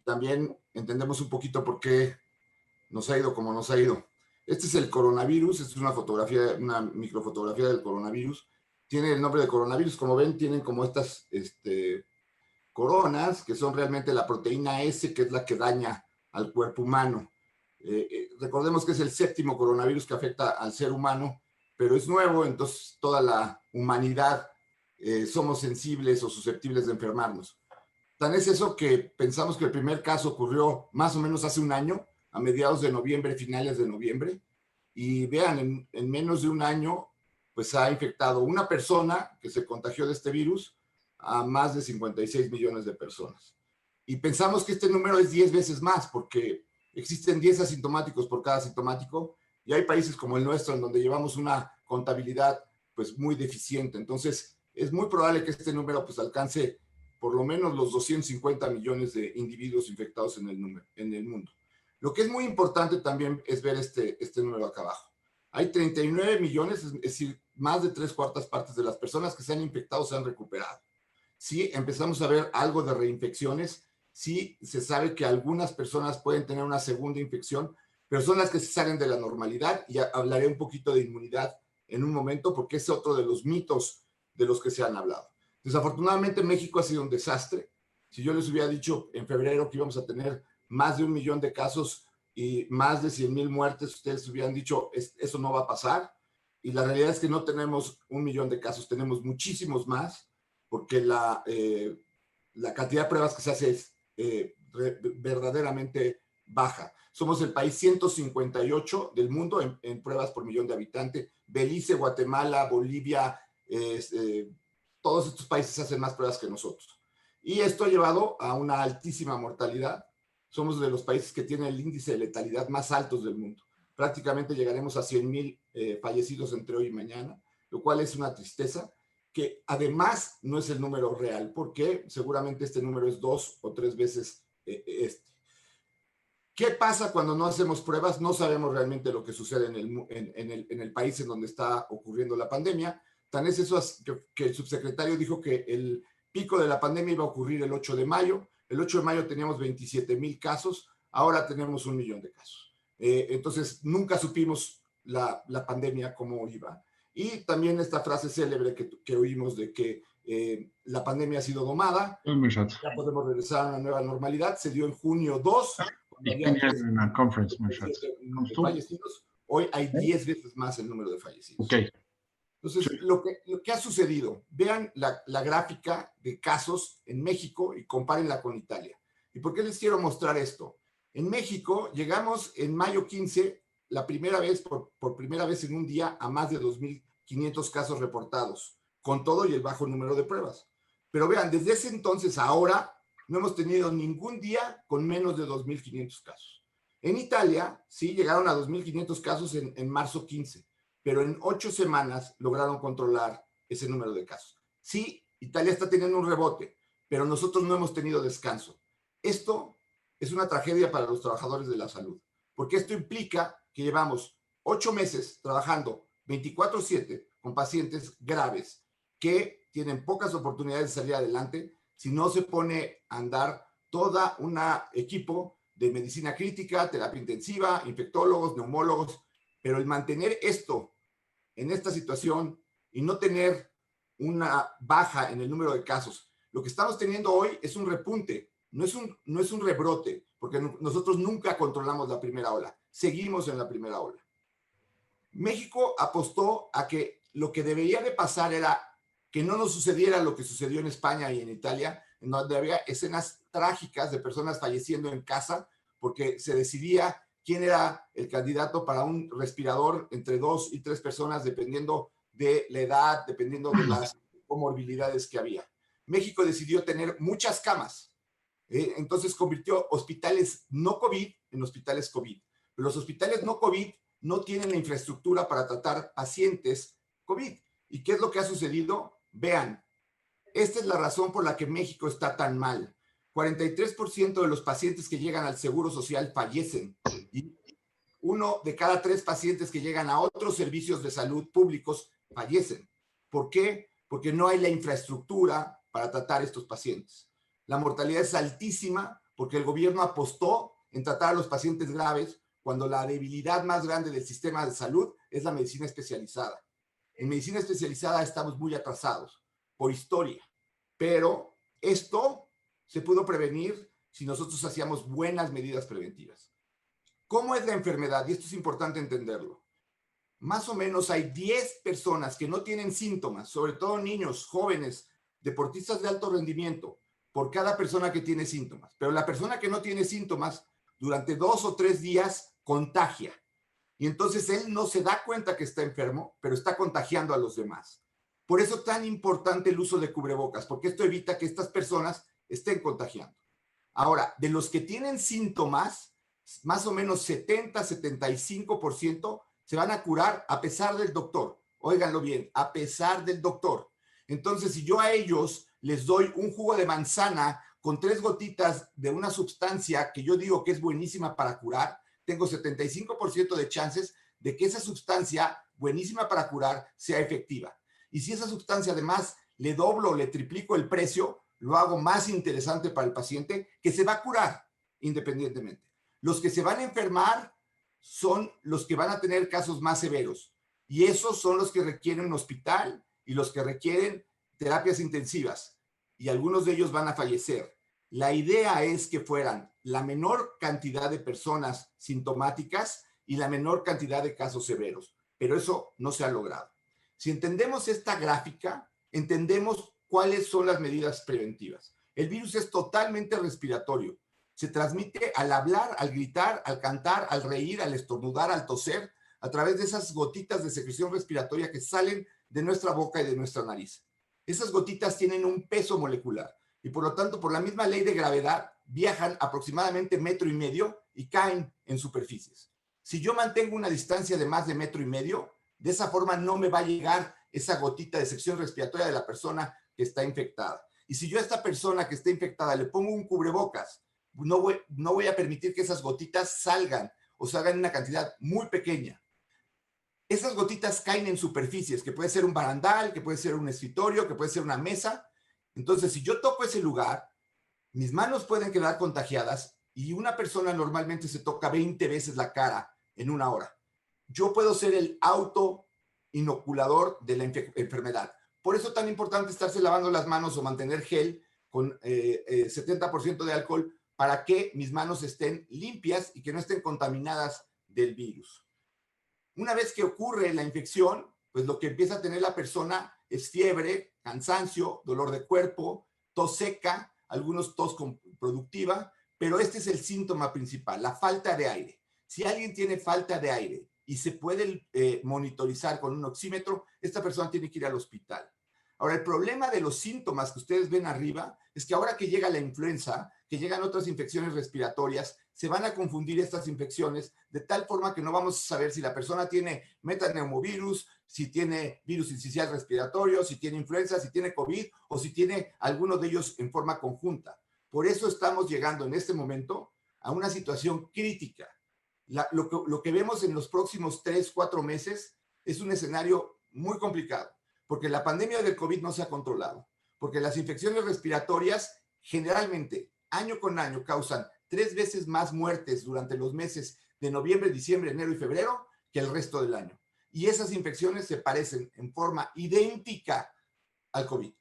también entendemos un poquito por qué nos ha ido como nos ha ido. Este es el coronavirus, esta es una fotografía, una microfotografía del coronavirus. Tiene el nombre de coronavirus, como ven, tienen como estas coronas, que son realmente la proteína S, que es la que daña al cuerpo humano. Recordemos que es el 7º coronavirus que afecta al ser humano, pero es nuevo, entonces toda la humanidad somos sensibles o susceptibles de enfermarnos. Tan es eso que pensamos que el primer caso ocurrió más o menos hace un año, a mediados de noviembre, finales de noviembre, y vean, en menos de un año, pues ha infectado una persona que se contagió de este virus a más de 56 millones de personas. Y pensamos que este número es 10 veces más, porque existen 10 asintomáticos por cada asintomático, y hay países como el nuestro en donde llevamos una contabilidad pues muy deficiente. Entonces, es muy probable que este número pues alcance por lo menos los 250 millones de individuos infectados en el mundo. Lo que es muy importante también es ver este número acá abajo. Hay 39 millones, es decir, más de 3/4 partes de las personas que se han infectado se han recuperado. Sí, empezamos a ver algo de reinfecciones, sí se sabe que algunas personas pueden tener una segunda infección, pero son las que se salen de la normalidad, y hablaré un poquito de inmunidad en un momento, porque es otro de los mitos de los que se han hablado. Desafortunadamente México ha sido un desastre. Si yo les hubiera dicho en febrero que íbamos a tener más de 1 millón de casos y más de 100,000 muertes, ustedes hubieran dicho, eso no va a pasar. Y la realidad es que no tenemos 1 millón de casos, tenemos muchísimos más, porque la cantidad de pruebas que se hace es verdaderamente baja. Somos el país 158 del mundo en pruebas por millón de habitantes. Belice, Guatemala, Bolivia, todos estos países hacen más pruebas que nosotros. Y esto ha llevado a una altísima mortalidad. Somos de los países que tienen el índice de letalidad más altos del mundo. Prácticamente llegaremos a 100,000 fallecidos entre hoy y mañana, lo cual es una tristeza, que además no es el número real, porque seguramente este número es 2 o 3 veces este. ¿Qué pasa cuando no hacemos pruebas? No sabemos realmente lo que sucede en el país en donde está ocurriendo la pandemia. Tan es eso que el subsecretario dijo que el pico de la pandemia iba a ocurrir el 8 de mayo. El 8 de mayo teníamos 27,000 casos, ahora tenemos 1 millón de casos. Entonces, nunca supimos la pandemia cómo iba. Y también esta frase célebre que oímos de que la pandemia ha sido domada, ya podemos regresar a una nueva normalidad, se dio en junio 2, cuando había 3 fallecidos, hoy hay 10 veces más el número de fallecidos. Okay. Entonces, lo que ha sucedido, vean la gráfica de casos en México y compárenla con Italia. ¿Y por qué les quiero mostrar esto? En México llegamos en mayo 15, la primera vez, por primera vez en un día, a más de 2,500 casos reportados, con todo y el bajo número de pruebas. Pero vean, desde ese entonces a ahora, no hemos tenido ningún día con menos de 2,500 casos. En Italia, sí, llegaron a 2,500 casos en marzo 15, pero en 8 semanas lograron controlar ese número de casos. Sí, Italia está teniendo un rebote, pero nosotros no hemos tenido descanso. Esto es una tragedia para los trabajadores de la salud, porque esto implica que llevamos 8 meses trabajando 24/7 con pacientes graves que tienen pocas oportunidades de salir adelante si no se pone a andar toda un equipo de medicina crítica, terapia intensiva, infectólogos, neumólogos, pero el mantener esto en esta situación y no tener una baja en el número de casos, lo que estamos teniendo hoy es un repunte, no es un rebrote, porque nosotros nunca controlamos la primera ola, seguimos en la primera ola. México apostó a que lo que debería de pasar era que no nos sucediera lo que sucedió en España y en Italia, en donde había escenas trágicas de personas falleciendo en casa porque se decidía quién era el candidato para un respirador entre 2 y 3 personas, dependiendo de la edad, dependiendo de las comorbilidades que había. México decidió tener muchas camas, entonces convirtió hospitales no COVID en hospitales COVID. Pero los hospitales no COVID no tienen la infraestructura para tratar pacientes COVID. ¿Y qué es lo que ha sucedido? Vean, esta es la razón por la que México está tan mal. 43% de los pacientes que llegan al Seguro Social fallecen. Y 1 de cada 3 pacientes que llegan a otros servicios de salud públicos fallecen. ¿Por qué? Porque no hay la infraestructura para tratar estos pacientes. La mortalidad es altísima porque el gobierno apostó en tratar a los pacientes graves cuando la debilidad más grande del sistema de salud es la medicina especializada. En medicina especializada estamos muy atrasados por historia, pero esto se pudo prevenir si nosotros hacíamos buenas medidas preventivas. ¿Cómo es la enfermedad? Y esto es importante entenderlo. Más o menos hay 10 personas que no tienen síntomas, sobre todo niños, jóvenes, deportistas de alto rendimiento, por cada persona que tiene síntomas. Pero la persona que no tiene síntomas, durante 2 o 3 días, contagia. Y entonces él no se da cuenta que está enfermo, pero está contagiando a los demás. Por eso es tan importante el uso de cubrebocas, porque esto evita que estas personas estén contagiando. Ahora, de los que tienen síntomas, más o menos 70-75% se van a curar a pesar del doctor. Óiganlo bien, a pesar del doctor. Entonces, si yo a ellos les doy un jugo de manzana con 3 gotitas de una sustancia que yo digo que es buenísima para curar, tengo 75% de chances de que esa sustancia buenísima para curar sea efectiva. Y si esa sustancia además le doblo o le triplico el precio, lo hago más interesante para el paciente que se va a curar independientemente. Los que se van a enfermar son los que van a tener casos más severos y esos son los que requieren un hospital y los que requieren terapias intensivas y algunos de ellos van a fallecer. La idea es que fueran la menor cantidad de personas sintomáticas y la menor cantidad de casos severos, pero eso no se ha logrado. Si entendemos esta gráfica, entendemos cuáles son las medidas preventivas. El virus es totalmente respiratorio. Se transmite al hablar, al gritar, al cantar, al reír, al estornudar, al toser, a través de esas gotitas de secreción respiratoria que salen de nuestra boca y de nuestra nariz. Esas gotitas tienen un peso molecular y por lo tanto, por la misma ley de gravedad, viajan aproximadamente 1,5 metros y caen en superficies. Si yo mantengo una distancia de más de 1,5 metros, de esa forma no me va a llegar esa gotita de secreción respiratoria de la persona que está infectada. Y si yo a esta persona que está infectada le pongo un cubrebocas, no voy a permitir que esas gotitas salgan o salgan en una cantidad muy pequeña. Esas gotitas caen en superficies, que puede ser un barandal, que puede ser un escritorio, que puede ser una mesa. Entonces, si yo toco ese lugar, mis manos pueden quedar contagiadas y una persona normalmente se toca 20 veces la cara en una hora. Yo puedo ser el autoinoculador de la enfermedad. Por eso es tan importante estarse lavando las manos o mantener gel con 70% de alcohol para que mis manos estén limpias y que no estén contaminadas del virus. Una vez que ocurre la infección, pues lo que empieza a tener la persona es fiebre, cansancio, dolor de cuerpo, tos seca, algunos tos productiva, pero este es el síntoma principal, la falta de aire. Si alguien tiene falta de aire y se puede monitorizar con un oxímetro, esta persona tiene que ir al hospital. Ahora, el problema de los síntomas que ustedes ven arriba es que ahora que llega la influenza, que llegan otras infecciones respiratorias, se van a confundir estas infecciones de tal forma que no vamos a saber si la persona tiene metaneumovirus, si tiene virus sincicial respiratorio, si tiene influenza, si tiene COVID o si tiene alguno de ellos en forma conjunta. Por eso estamos llegando en este momento a una situación crítica. Lo que vemos en los próximos 3-4 meses es un escenario muy complicado, porque la pandemia del COVID no se ha controlado, porque las infecciones respiratorias generalmente, año con año, causan 3 veces más muertes durante los meses de noviembre, diciembre, enero y febrero que el resto del año. Y esas infecciones se parecen en forma idéntica al COVID.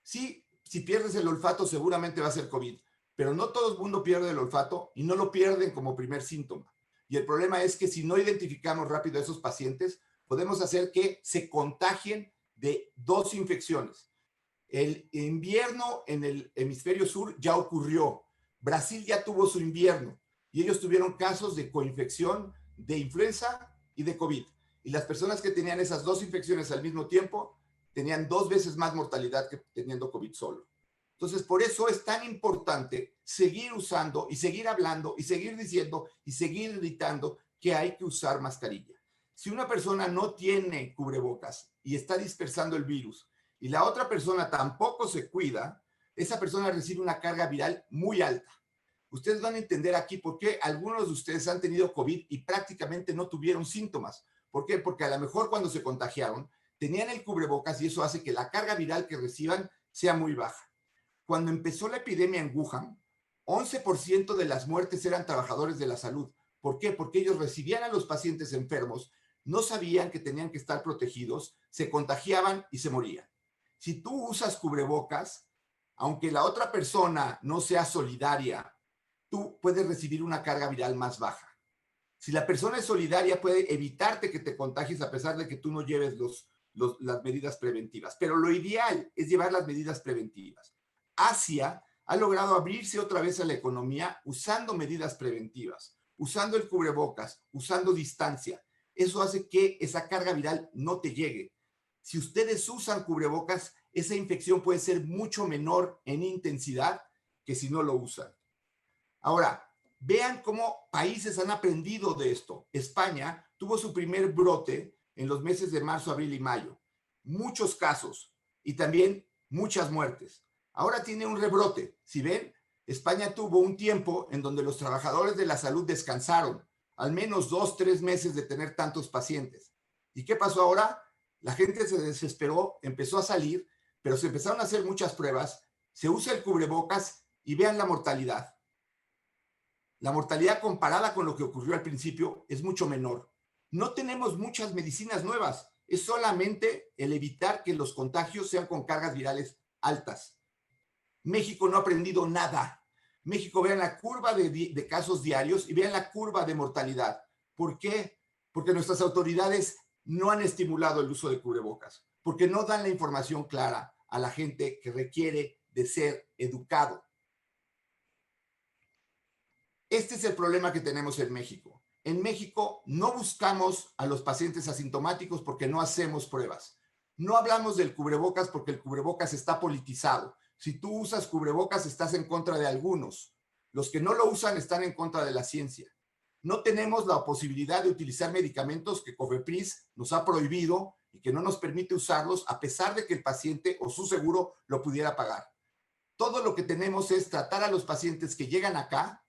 Sí, si pierdes el olfato seguramente va a ser COVID, pero no todo el mundo pierde el olfato y no lo pierden como primer síntoma. Y el problema es que si no identificamos rápido a esos pacientes, podemos hacer que se contagien de 2 infecciones. El invierno en el hemisferio sur ya ocurrió. Brasil ya tuvo su invierno y ellos tuvieron casos de coinfección de influenza y de COVID. Y las personas que tenían esas 2 infecciones al mismo tiempo tenían 2 veces más mortalidad que teniendo COVID solo. Entonces, por eso es tan importante seguir usando y seguir hablando y seguir diciendo y seguir gritando que hay que usar mascarilla. Si una persona no tiene cubrebocas y está dispersando el virus y la otra persona tampoco se cuida, esa persona recibe una carga viral muy alta. Ustedes van a entender aquí por qué algunos de ustedes han tenido COVID y prácticamente no tuvieron síntomas. ¿Por qué? Porque a lo mejor cuando se contagiaron tenían el cubrebocas y eso hace que la carga viral que reciban sea muy baja. Cuando empezó la epidemia en Wuhan, 11% de las muertes eran trabajadores de la salud. ¿Por qué? Porque ellos recibían a los pacientes enfermos, no sabían que tenían que estar protegidos, se contagiaban y se morían. Si tú usas cubrebocas, aunque la otra persona no sea solidaria, tú puedes recibir una carga viral más baja. Si la persona es solidaria, puede evitarte que te contagies a pesar de que tú no lleves las medidas preventivas. Pero lo ideal es llevar las medidas preventivas. Asia ha logrado abrirse otra vez a la economía usando medidas preventivas, usando el cubrebocas, usando distancia. Eso hace que esa carga viral no te llegue. Si ustedes usan cubrebocas, esa infección puede ser mucho menor en intensidad que si no lo usan. Ahora, vean cómo países han aprendido de esto. España tuvo su primer brote en los meses de marzo, abril y mayo. Muchos casos y también muchas muertes. Ahora tiene un rebrote. Si ven, España tuvo un tiempo en donde los trabajadores de la salud descansaron, al menos 2-3 meses de tener tantos pacientes. ¿Y qué pasó ahora? La gente se desesperó, empezó a salir, pero se empezaron a hacer muchas pruebas, se usa el cubrebocas y vean la mortalidad. La mortalidad comparada con lo que ocurrió al principio es mucho menor. No tenemos muchas medicinas nuevas, es solamente el evitar que los contagios sean con cargas virales altas. México no ha aprendido nada. México, vean la curva de casos diarios y vean la curva de mortalidad. ¿Por qué? Porque nuestras autoridades no han estimulado el uso de cubrebocas, porque no dan la información clara a la gente que requiere de ser educado. Este es el problema que tenemos en México. En México no buscamos a los pacientes asintomáticos porque no hacemos pruebas. No hablamos del cubrebocas porque el cubrebocas está politizado. Si tú usas cubrebocas, estás en contra de algunos. Los que no lo usan están en contra de la ciencia. No tenemos la posibilidad de utilizar medicamentos que COFEPRIS nos ha prohibido y que no nos permite usarlos a pesar de que el paciente o su seguro lo pudiera pagar. Todo lo que tenemos es tratar a los pacientes que llegan acá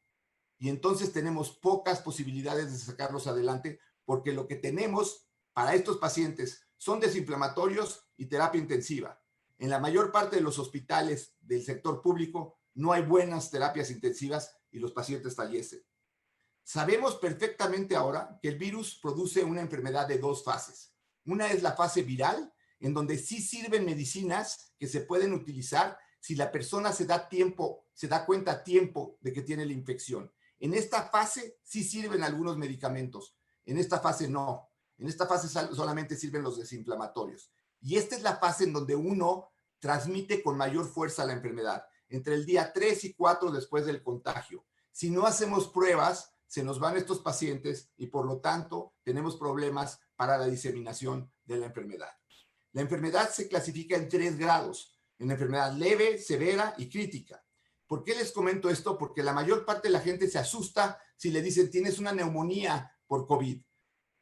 y entonces tenemos pocas posibilidades de sacarlos adelante porque lo que tenemos para estos pacientes son desinflamatorios y terapia intensiva. En la mayor parte de los hospitales del sector público no hay buenas terapias intensivas y los pacientes fallecen. Sabemos perfectamente ahora que el virus produce una enfermedad de dos fases. Una es la fase viral, en donde sí sirven medicinas que se pueden utilizar si la persona se da cuenta a tiempo de que tiene la infección. En esta fase sí sirven algunos medicamentos, en esta fase no. En esta fase solamente sirven los desinflamatorios. Y esta es la fase en donde uno transmite con mayor fuerza la enfermedad, entre el día 3 y 4 después del contagio. Si no hacemos pruebas, se nos van estos pacientes y por lo tanto tenemos problemas para la diseminación de la enfermedad. La enfermedad se clasifica en 3 grados, en enfermedad leve, severa y crítica. ¿Por qué les comento esto? Porque la mayor parte de la gente se asusta si le dicen tienes una neumonía por COVID.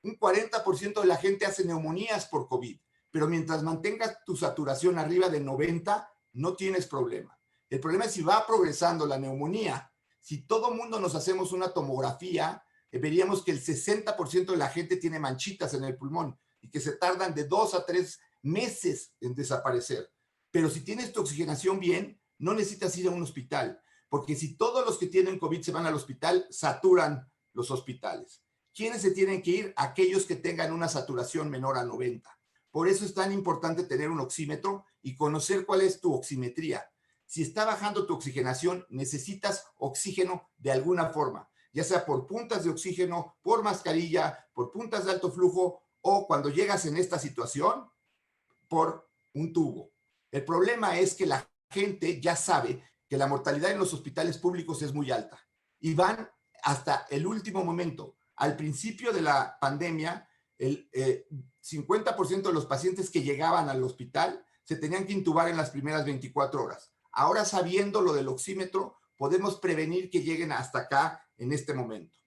Un 40% de la gente hace neumonías por COVID, pero mientras mantengas tu saturación arriba de 90, no tienes problema. El problema es si va progresando la neumonía. Si todo mundo nos hacemos una tomografía, veríamos que el 60% de la gente tiene manchitas en el pulmón y que se tardan de 2 a 3 meses en desaparecer. Pero si tienes tu oxigenación bien, no necesitas ir a un hospital, porque si todos los que tienen COVID se van al hospital, saturan los hospitales. ¿Quiénes se tienen que ir? Aquellos que tengan una saturación menor a 90. Por eso es tan importante tener un oxímetro y conocer cuál es tu oximetría. Si está bajando tu oxigenación, necesitas oxígeno de alguna forma, ya sea por puntas de oxígeno, por mascarilla, por puntas de alto flujo o cuando llegas en esta situación, por un tubo. El problema es que la gente ya sabe que la mortalidad en los hospitales públicos es muy alta y van hasta el último momento. Al principio de la pandemia, el 50% de los pacientes que llegaban al hospital se tenían que intubar en las primeras 24 horas. Ahora, sabiendo lo del oxímetro, podemos prevenir que lleguen hasta acá en este momento.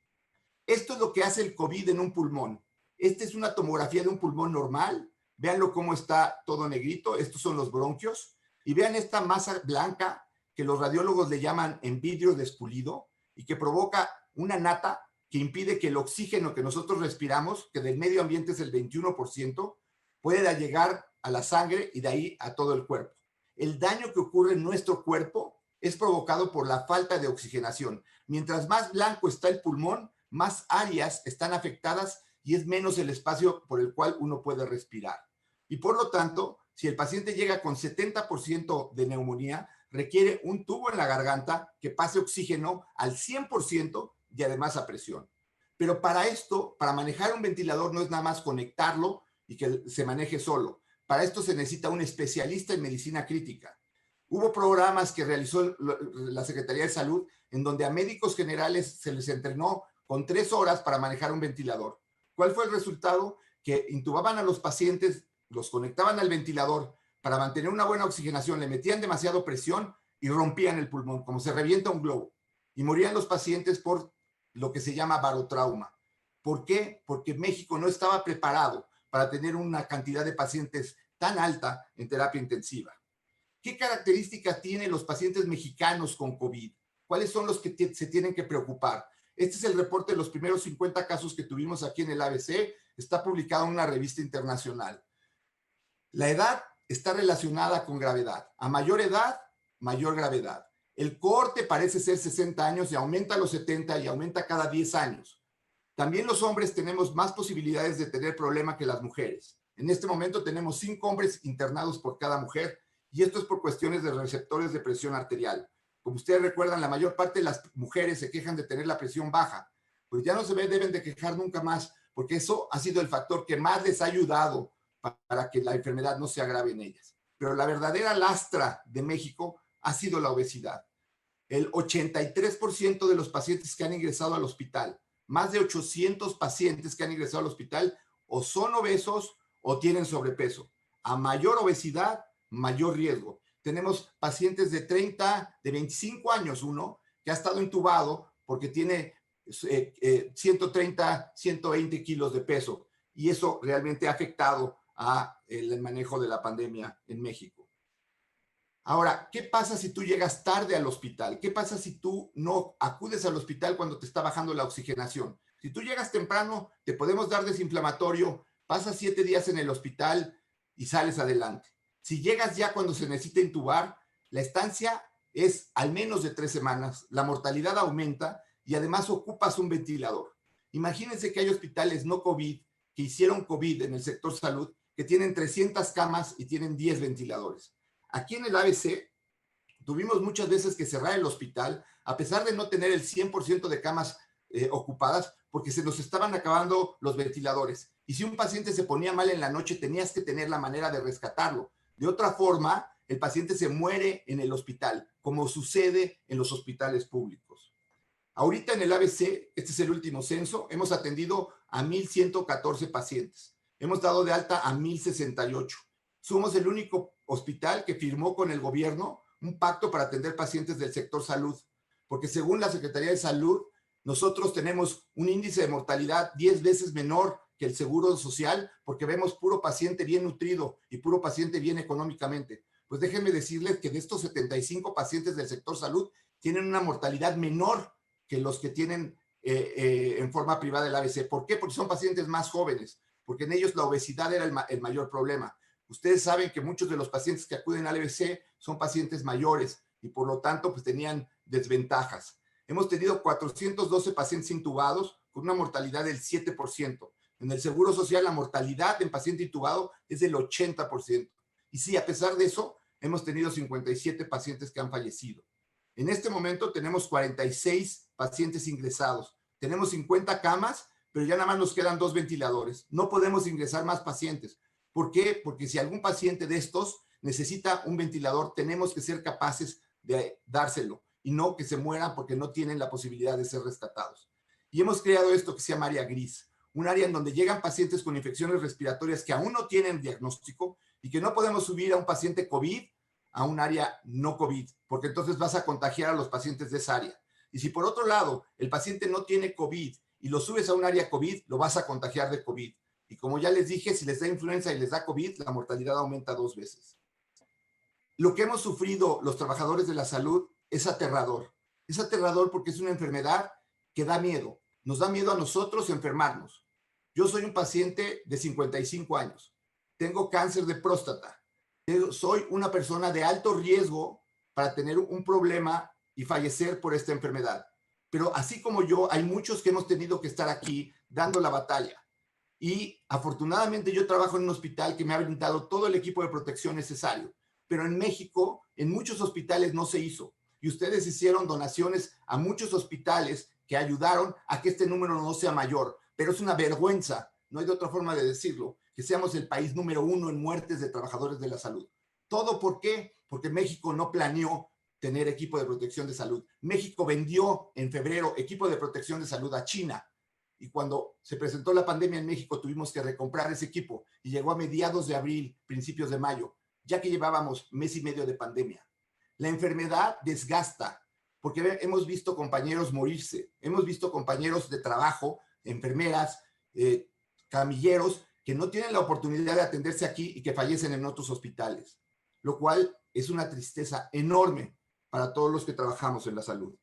Esto es lo que hace el COVID en un pulmón. Esta es una tomografía de un pulmón normal. Véanlo cómo está todo negrito. Estos son los bronquios. Y vean esta masa blanca que los radiólogos le llaman en vidrio despulido y que provoca una nata que impide que el oxígeno que nosotros respiramos, que del medio ambiente es el 21%, pueda llegar a la sangre y de ahí a todo el cuerpo. El daño que ocurre en nuestro cuerpo es provocado por la falta de oxigenación. Mientras más blanco está el pulmón, más áreas están afectadas y es menos el espacio por el cual uno puede respirar. Y por lo tanto, si el paciente llega con 70% de neumonía, requiere un tubo en la garganta que pase oxígeno al 100% y además a presión. Pero para esto, para manejar un ventilador no es nada más conectarlo y que se maneje solo. Para esto se necesita un especialista en medicina crítica. Hubo programas que realizó la Secretaría de Salud en donde a médicos generales se les entrenó con 3 horas para manejar un ventilador. ¿Cuál fue el resultado? Que intubaban a los pacientes, los conectaban al ventilador para mantener una buena oxigenación, le metían demasiado presión y rompían el pulmón, como se revienta un globo. Y morían los pacientes por lo que se llama barotrauma. ¿Por qué? Porque México no estaba preparado para tener una cantidad de pacientes tan alta en terapia intensiva. ¿Qué características tienen los pacientes mexicanos con COVID? ¿Cuáles son los que se tienen que preocupar? Este es el reporte de los primeros 50 casos que tuvimos aquí en el ABC. Está publicado en una revista internacional. La edad está relacionada con gravedad. A mayor edad, mayor gravedad. El cohorte parece ser 60 años y aumenta a los 70 y aumenta cada 10 años. También los hombres tenemos más posibilidades de tener problema que las mujeres. En este momento tenemos 5 hombres internados por cada mujer y esto es por cuestiones de receptores de presión arterial. Como ustedes recuerdan, la mayor parte de las mujeres se quejan de tener la presión baja, pues ya no se deben de quejar nunca más, porque eso ha sido el factor que más les ha ayudado para que la enfermedad no se agrave en ellas. Pero la verdadera lastra de México ha sido la obesidad. El 83% de los pacientes que han ingresado al hospital, más de 800 pacientes que han ingresado al hospital, o son obesos o tienen sobrepeso. A mayor obesidad, mayor riesgo. Tenemos pacientes de 30, de 25 años, uno que ha estado intubado porque tiene 130, 120 kilos de peso. Y eso realmente ha afectado a el manejo de la pandemia en México. Ahora, ¿qué pasa si tú llegas tarde al hospital? ¿Qué pasa si tú no acudes al hospital cuando te está bajando la oxigenación? Si tú llegas temprano, te podemos dar desinflamatorio, pasas 7 días en el hospital y sales adelante. Si llegas ya cuando se necesita intubar, la estancia es al menos de 3 semanas, la mortalidad aumenta y además ocupas un ventilador. Imagínense que hay hospitales no COVID que hicieron COVID en el sector salud, que tienen 300 camas y tienen 10 ventiladores. Aquí en el ABC tuvimos muchas veces que cerrar el hospital, a pesar de no tener el 100% de camas ocupadas, porque se nos estaban acabando los ventiladores. Y si un paciente se ponía mal en la noche, tenías que tener la manera de rescatarlo. De otra forma, el paciente se muere en el hospital, como sucede en los hospitales públicos. Ahorita en el ABC, este es el último censo, hemos atendido a 1,114 pacientes. Hemos dado de alta a 1,068. Somos el único hospital que firmó con el gobierno un pacto para atender pacientes del sector salud, porque según la Secretaría de Salud, nosotros tenemos un índice de mortalidad 10 veces menor que el Seguro Social, porque vemos puro paciente bien nutrido y puro paciente bien económicamente. Pues déjenme decirles que de estos 75 pacientes del sector salud tienen una mortalidad menor que los que tienen en forma privada del ABC. ¿Por qué? Porque son pacientes más jóvenes, porque en ellos la obesidad era el mayor problema. Ustedes saben que muchos de los pacientes que acuden al ABC son pacientes mayores y por lo tanto pues tenían desventajas. Hemos tenido 412 pacientes intubados con una mortalidad del 7%. En el Seguro Social la mortalidad en paciente intubado es del 80%. Y sí, a pesar de eso, hemos tenido 57 pacientes que han fallecido. En este momento tenemos 46 pacientes ingresados. Tenemos 50 camas, pero ya nada más nos quedan 2 ventiladores. No podemos ingresar más pacientes. ¿Por qué? Porque si algún paciente de estos necesita un ventilador, tenemos que ser capaces de dárselo y no que se mueran porque no tienen la posibilidad de ser rescatados. Y hemos creado esto que se llama área gris, un área en donde llegan pacientes con infecciones respiratorias que aún no tienen diagnóstico y que no podemos subir a un paciente COVID a un área no COVID, porque entonces vas a contagiar a los pacientes de esa área. Y si por otro lado el paciente no tiene COVID y lo subes a un área COVID, lo vas a contagiar de COVID. Y como ya les dije, si les da influenza y les da COVID, la mortalidad aumenta 2 veces. Lo que hemos sufrido los trabajadores de la salud es aterrador. Es aterrador porque es una enfermedad que da miedo. Nos da miedo a nosotros enfermarnos. Yo soy un paciente de 55 años. Tengo cáncer de próstata. Soy una persona de alto riesgo para tener un problema y fallecer por esta enfermedad. Pero así como yo, hay muchos que hemos tenido que estar aquí dando la batalla. Y afortunadamente yo trabajo en un hospital que me ha brindado todo el equipo de protección necesario. Pero en México, en muchos hospitales no se hizo. Y ustedes hicieron donaciones a muchos hospitales que ayudaron a que este número no sea mayor. Pero es una vergüenza, no hay de otra forma de decirlo, que seamos el país número 1 en muertes de trabajadores de la salud. ¿Todo por qué? Porque México no planeó tener equipo de protección de salud. México vendió en febrero equipo de protección de salud a China. Y cuando se presentó la pandemia en México, tuvimos que recomprar ese equipo y llegó a mediados de abril, principios de mayo, ya que llevábamos mes y medio de pandemia. La enfermedad desgasta, porque hemos visto compañeros morirse, hemos visto compañeros de trabajo, enfermeras, camilleros, que no tienen la oportunidad de atenderse aquí y que fallecen en otros hospitales, lo cual es una tristeza enorme para todos los que trabajamos en la salud.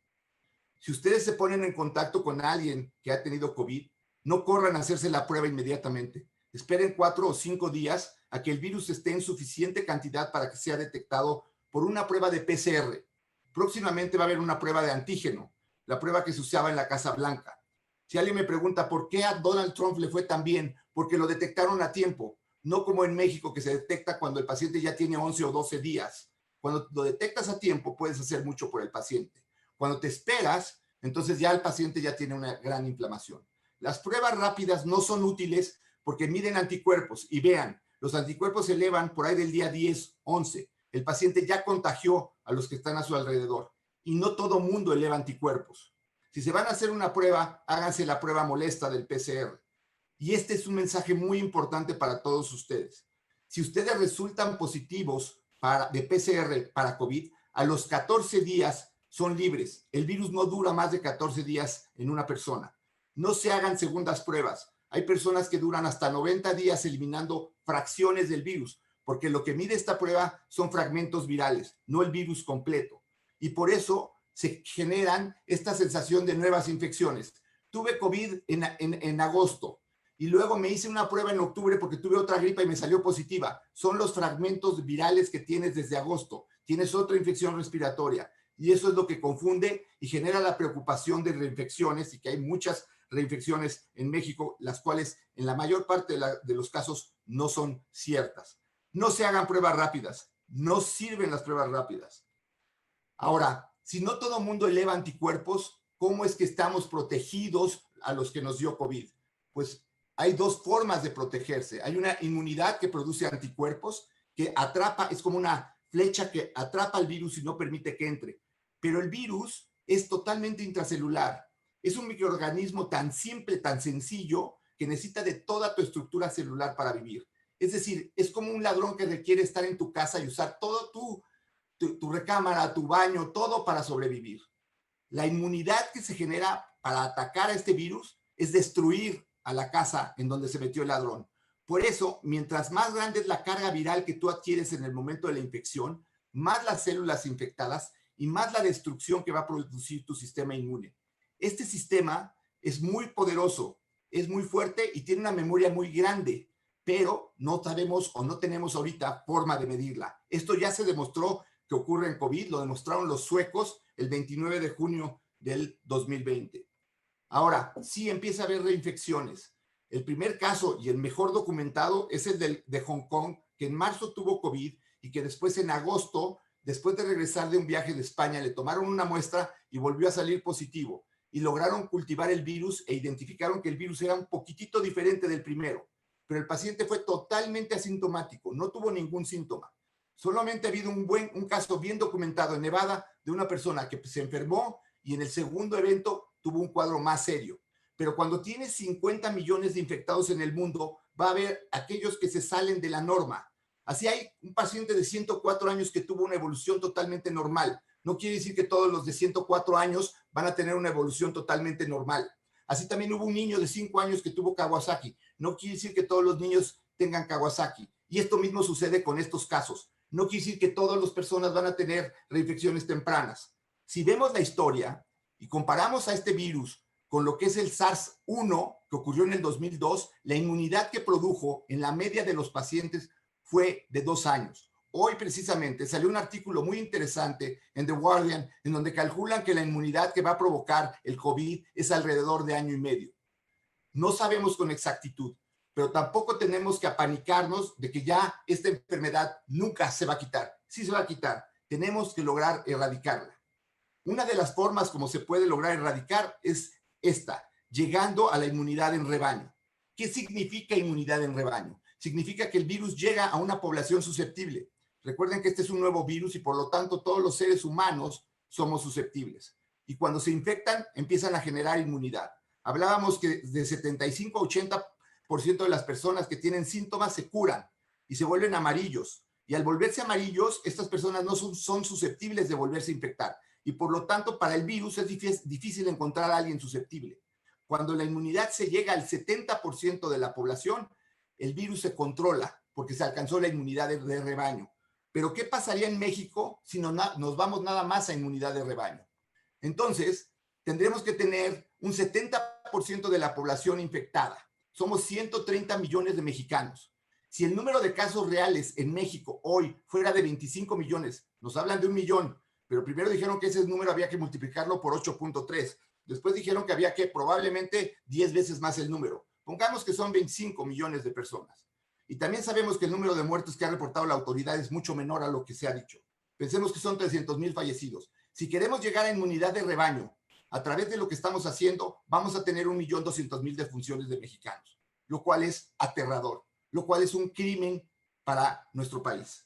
Si ustedes se ponen en contacto con alguien que ha tenido COVID, no corran a hacerse la prueba inmediatamente. Esperen 4 o 5 días a que el virus esté en suficiente cantidad para que sea detectado por una prueba de PCR. Próximamente va a haber una prueba de antígeno, la prueba que se usaba en la Casa Blanca. Si alguien me pregunta por qué a Donald Trump le fue tan bien, porque lo detectaron a tiempo, no como en México que se detecta cuando el paciente ya tiene 11 o 12 días. Cuando lo detectas a tiempo, puedes hacer mucho por el paciente. Cuando te esperas, entonces ya el paciente ya tiene una gran inflamación. Las pruebas rápidas no son útiles porque miden anticuerpos y vean, los anticuerpos se elevan por ahí del día 10, 11. El paciente ya contagió a los que están a su alrededor y no todo mundo eleva anticuerpos. Si se van a hacer una prueba, háganse la prueba molesta del PCR. Y este es un mensaje muy importante para todos ustedes. Si ustedes resultan positivos de PCR para COVID, a los 14 días son libres. El virus no dura más de 14 días en una persona. No se hagan segundas pruebas. Hay personas que duran hasta 90 días eliminando fracciones del virus, porque lo que mide esta prueba son fragmentos virales, no el virus completo. Y por eso se generan esta sensación de nuevas infecciones. Tuve COVID en agosto y luego me hice una prueba en octubre porque tuve otra gripa y me salió positiva. Son los fragmentos virales que tienes desde agosto. Tienes otra infección respiratoria. Y eso es lo que confunde y genera la preocupación de reinfecciones y que hay muchas reinfecciones en México, las cuales en la mayor parte de los casos no son ciertas. No se hagan pruebas rápidas, no sirven las pruebas rápidas. Ahora, si no todo el mundo eleva anticuerpos, ¿cómo es que estamos protegidos a los que nos dio COVID? Pues hay dos formas de protegerse. Hay una inmunidad que produce anticuerpos, que atrapa, es como una flecha que atrapa el virus y no permite que entre. Pero el virus es totalmente intracelular. Es un microorganismo tan simple, tan sencillo, que necesita de toda tu estructura celular para vivir. Es decir, es como un ladrón que requiere estar en tu casa y usar todo tu recámara, tu baño, todo para sobrevivir. La inmunidad que se genera para atacar a este virus es destruir a la casa en donde se metió el ladrón. Por eso, mientras más grande es la carga viral que tú adquieres en el momento de la infección, más las células infectadas y más la destrucción que va a producir tu sistema inmune. Este sistema es muy poderoso, es muy fuerte y tiene una memoria muy grande, pero no sabemos o no tenemos ahorita forma de medirla. Esto ya se demostró que ocurre en COVID, lo demostraron los suecos el 29 de junio del 2020. Ahora, sí empieza a haber reinfecciones. El primer caso y el mejor documentado es el de Hong Kong, que en marzo tuvo COVID y que después en agosto, después de regresar de un viaje de España, le tomaron una muestra y volvió a salir positivo. Y lograron cultivar el virus e identificaron que el virus era un poquitito diferente del primero. Pero el paciente fue totalmente asintomático, no tuvo ningún síntoma. Solamente ha habido un caso bien documentado en Nevada de una persona que se enfermó y en el segundo evento tuvo un cuadro más serio. Pero cuando tienes 50 millones de infectados en el mundo, va a haber aquellos que se salen de la norma. Así hay un paciente de 104 años que tuvo una evolución totalmente normal. No quiere decir que todos los de 104 años van a tener una evolución totalmente normal. Así también hubo un niño de 5 años que tuvo Kawasaki. No quiere decir que todos los niños tengan Kawasaki. Y esto mismo sucede con estos casos. No quiere decir que todas las personas van a tener reinfecciones tempranas. Si vemos la historia y comparamos a este virus con lo que es el SARS-1 que ocurrió en el 2002, la inmunidad que produjo en la media de los pacientes fue de 2 años. hoy precisamente salió un artículo muy interesante en The Guardian, en donde calculan que la inmunidad que va a provocar el COVID es alrededor de año y medio. No sabemos con exactitud, pero tampoco tenemos que apanicarnos de que ya esta enfermedad nunca se va a quitar. Sí se va a quitar. Tenemos que lograr erradicarla. Una de las formas como se puede lograr erradicar es esta, llegando a la inmunidad en rebaño. ¿Qué significa inmunidad en rebaño? Significa que el virus llega a una población susceptible. Recuerden que este es un nuevo virus y por lo tanto todos los seres humanos somos susceptibles. Y cuando se infectan, empiezan a generar inmunidad. Hablábamos que de 75 a 80% de las personas que tienen síntomas se curan y se vuelven amarillos. Y al volverse amarillos, estas personas no son susceptibles de volverse a infectar. Y por lo tanto, para el virus es difícil encontrar a alguien susceptible. Cuando la inmunidad se llega al 70% de la población, el virus se controla porque se alcanzó la inmunidad de rebaño. Pero ¿qué pasaría en México si nos vamos nada más a inmunidad de rebaño? Entonces, tendremos que tener un 70% de la población infectada. Somos 130 millones de mexicanos. Si el número de casos reales en México hoy fuera de 25 millones, nos hablan de 1 millón, pero primero dijeron que ese número había que multiplicarlo por 8.3. Después dijeron que había que probablemente 10 veces más el número. Pongamos que son 25 millones de personas. Y también sabemos que el número de muertos que ha reportado la autoridad es mucho menor a lo que se ha dicho. Pensemos que son 300,000 fallecidos. Si queremos llegar a inmunidad de rebaño, a través de lo que estamos haciendo, vamos a tener 1.200.000 defunciones de mexicanos, lo cual es aterrador, lo cual es un crimen para nuestro país.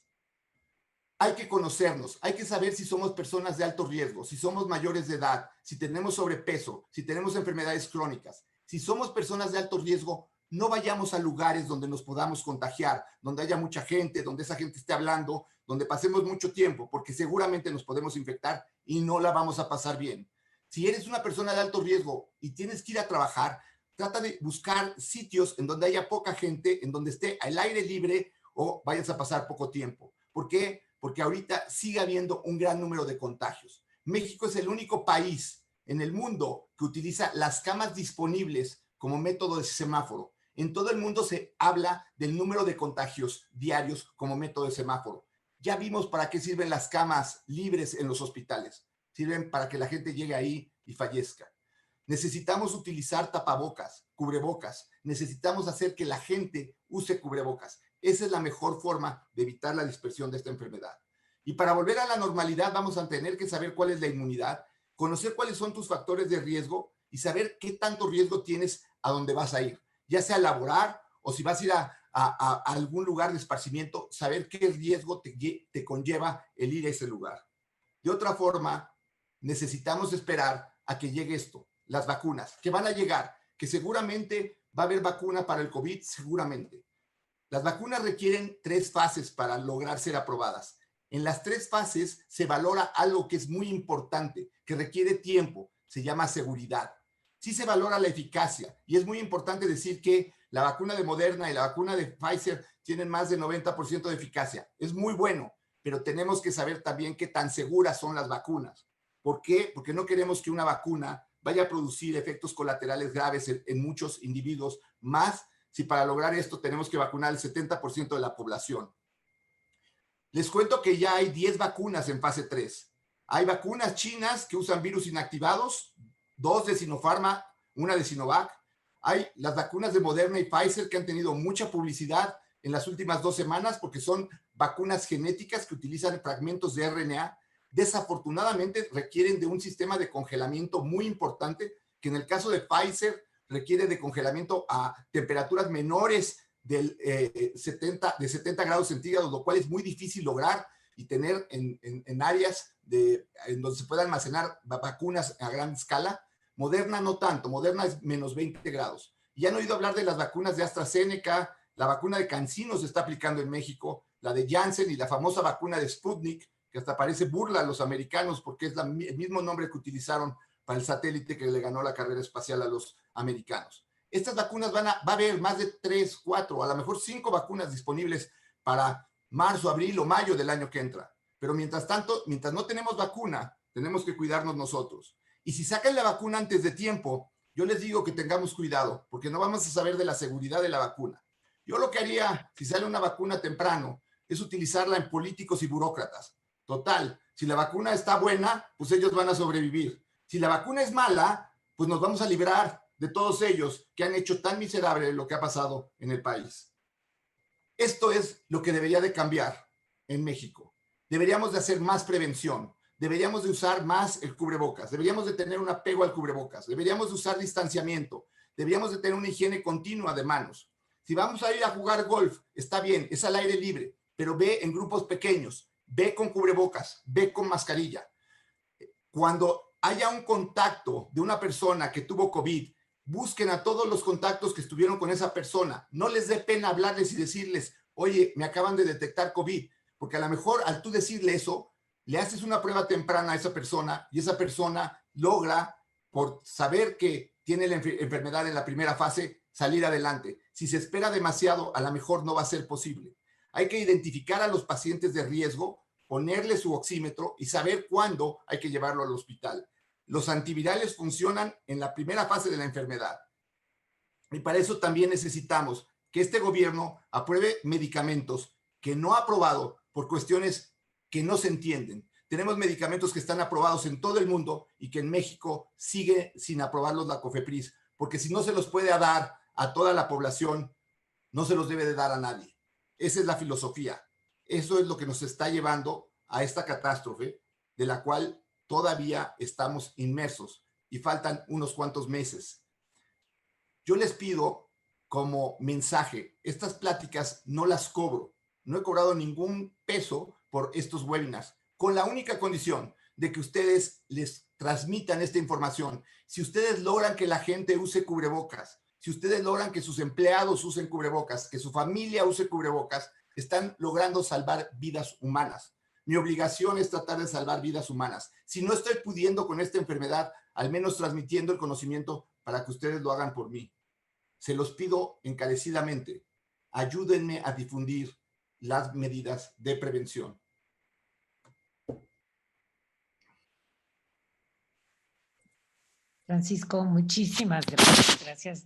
Hay que conocernos, hay que saber si somos personas de alto riesgo, si somos mayores de edad, si tenemos sobrepeso, si tenemos enfermedades crónicas. Si somos personas de alto riesgo, no vayamos a lugares donde nos podamos contagiar, donde haya mucha gente, donde esa gente esté hablando, donde pasemos mucho tiempo, porque seguramente nos podemos infectar y no la vamos a pasar bien. Si eres una persona de alto riesgo y tienes que ir a trabajar, trata de buscar sitios en donde haya poca gente, en donde esté al aire libre o vayas a pasar poco tiempo. ¿Por qué? Porque ahorita sigue habiendo un gran número de contagios. México es el único país en el mundo que utiliza las camas disponibles como método de semáforo. En todo el mundo se habla del número de contagios diarios como método de semáforo. Ya vimos para qué sirven las camas libres en los hospitales. Sirven para que la gente llegue ahí y fallezca. Necesitamos utilizar tapabocas, cubrebocas. Necesitamos hacer que la gente use cubrebocas. Esa es la mejor forma de evitar la dispersión de esta enfermedad. Y para volver a la normalidad vamos a tener que saber cuál es la inmunidad, conocer cuáles son tus factores de riesgo y saber qué tanto riesgo tienes a dónde vas a ir, ya sea a laborar o si vas a ir a algún lugar de esparcimiento, saber qué riesgo te conlleva el ir a ese lugar. De otra forma, necesitamos esperar a que llegue esto, las vacunas, que van a llegar, que seguramente va a haber vacuna para el COVID, seguramente. Las vacunas requieren 3 fases para lograr ser aprobadas. En las 3 fases se valora algo que es muy importante, que requiere tiempo, se llama seguridad. Sí se valora la eficacia y es muy importante decir que la vacuna de Moderna y la vacuna de Pfizer tienen más de 90% de eficacia. Es muy bueno, pero tenemos que saber también qué tan seguras son las vacunas. ¿Por qué? Porque no queremos que una vacuna vaya a producir efectos colaterales graves en muchos individuos, más si para lograr esto tenemos que vacunar el 70% de la población. Les cuento que ya hay 10 vacunas en fase 3. Hay vacunas chinas que usan virus inactivados, 2 de Sinopharma, 1 de Sinovac. Hay las vacunas de Moderna y Pfizer que han tenido mucha publicidad en las últimas 2 semanas porque son vacunas genéticas que utilizan fragmentos de RNA. Desafortunadamente requieren de un sistema de congelamiento muy importante que en el caso de Pfizer requiere de congelamiento a temperaturas menores de 70 grados centígrados, lo cual es muy difícil lograr y tener en áreas en donde se puedan almacenar vacunas a gran escala. Moderna no tanto, Moderna es menos 20 grados. Y han oído hablar de las vacunas de AstraZeneca, la vacuna de CanSino se está aplicando en México, la de Janssen y la famosa vacuna de Sputnik, que hasta parece burla a los americanos porque es el mismo nombre que utilizaron para el satélite que le ganó la carrera espacial a los americanos. Estas vacunas va a haber más de 3, 4, a lo mejor 5 vacunas disponibles para marzo, abril o mayo del año que entra. Pero mientras tanto, mientras no tenemos vacuna, tenemos que cuidarnos nosotros. Y si sacan la vacuna antes de tiempo, yo les digo que tengamos cuidado, porque no vamos a saber de la seguridad de la vacuna. Yo lo que haría, si sale una vacuna temprano, es utilizarla en políticos y burócratas. Total, si la vacuna está buena, pues ellos van a sobrevivir. Si la vacuna es mala, pues nos vamos a librar de todos ellos que han hecho tan miserable lo que ha pasado en el país. Esto es lo que debería de cambiar en México. Deberíamos de hacer más prevención, deberíamos de usar más el cubrebocas, deberíamos de tener un apego al cubrebocas, deberíamos de usar distanciamiento, deberíamos de tener una higiene continua de manos. Si vamos a ir a jugar golf, está bien, es al aire libre, pero ve en grupos pequeños, ve con cubrebocas, ve con mascarilla. Cuando haya un contacto de una persona que tuvo COVID, busquen a todos los contactos que estuvieron con esa persona. No les dé pena hablarles y decirles, oye, me acaban de detectar COVID, porque a lo mejor al tú decirle eso, le haces una prueba temprana a esa persona y esa persona logra, por saber que tiene la enfermedad en la primera fase, salir adelante. Si se espera demasiado, a lo mejor no va a ser posible. Hay que identificar a los pacientes de riesgo, ponerle su oxímetro y saber cuándo hay que llevarlo al hospital. Los antivirales funcionan en la primera fase de la enfermedad. Y para eso también necesitamos que este gobierno apruebe medicamentos que no ha aprobado por cuestiones que no se entienden. Tenemos medicamentos que están aprobados en todo el mundo y que en México sigue sin aprobarlos la COFEPRIS, porque si no se los puede dar a toda la población, no se los debe de dar a nadie. Esa es la filosofía. Eso es lo que nos está llevando a esta catástrofe de la cual todavía estamos inmersos y faltan unos cuantos meses. Yo les pido como mensaje, estas pláticas no las cobro, no he cobrado ningún peso por estos webinars, con la única condición de que ustedes les transmitan esta información. Si ustedes logran que la gente use cubrebocas, si ustedes logran que sus empleados usen cubrebocas, que su familia use cubrebocas, están logrando salvar vidas humanas. Mi obligación es tratar de salvar vidas humanas. Si no estoy pudiendo con esta enfermedad, al menos transmitiendo el conocimiento para que ustedes lo hagan por mí. Se los pido encarecidamente. Ayúdenme a difundir las medidas de prevención. Francisco, muchísimas gracias.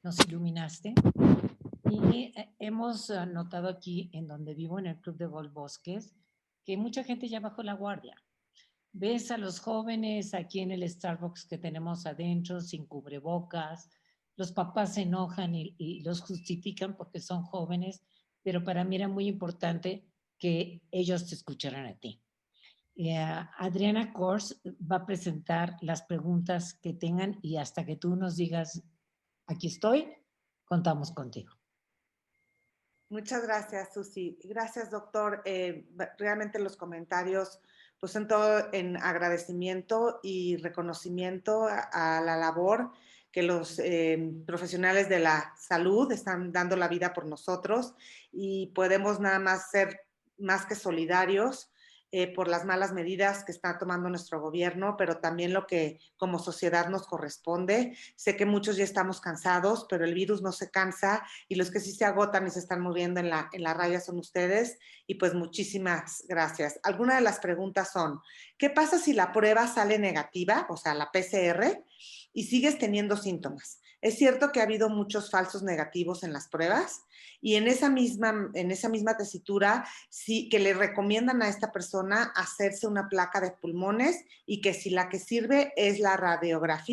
Nos iluminaste. Y hemos notado aquí, en donde vivo, en el Club de Golf Bosques, que mucha gente ya bajó la guardia. Ves a los jóvenes aquí en el Starbucks que tenemos adentro, sin cubrebocas. Los papás se enojan y los justifican porque son jóvenes, pero para mí era muy importante que ellos te escucharan a ti. Adriana Kors va a presentar las preguntas que tengan y hasta que tú nos digas, aquí estoy, contamos contigo. Muchas gracias, Susi. Gracias, doctor. Realmente los comentarios pues son todo en agradecimiento y reconocimiento a la labor que los profesionales de la salud están dando la vida por nosotros y podemos nada más ser más que solidarios por las malas medidas que está tomando nuestro gobierno, pero también lo que como sociedad nos corresponde. Sé que muchos ya estamos cansados, pero el virus no se cansa y los que sí se agotan y se están muriendo en la raya son ustedes. Y pues muchísimas gracias. Algunas de las preguntas son, ¿qué pasa si la prueba sale negativa, o sea, la PCR, y sigues teniendo síntomas? Es cierto que ha habido muchos falsos negativos en las pruebas y en esa misma tesitura sí que le recomiendan a esta persona hacerse una placa de pulmones y que si la que sirve es la radiografía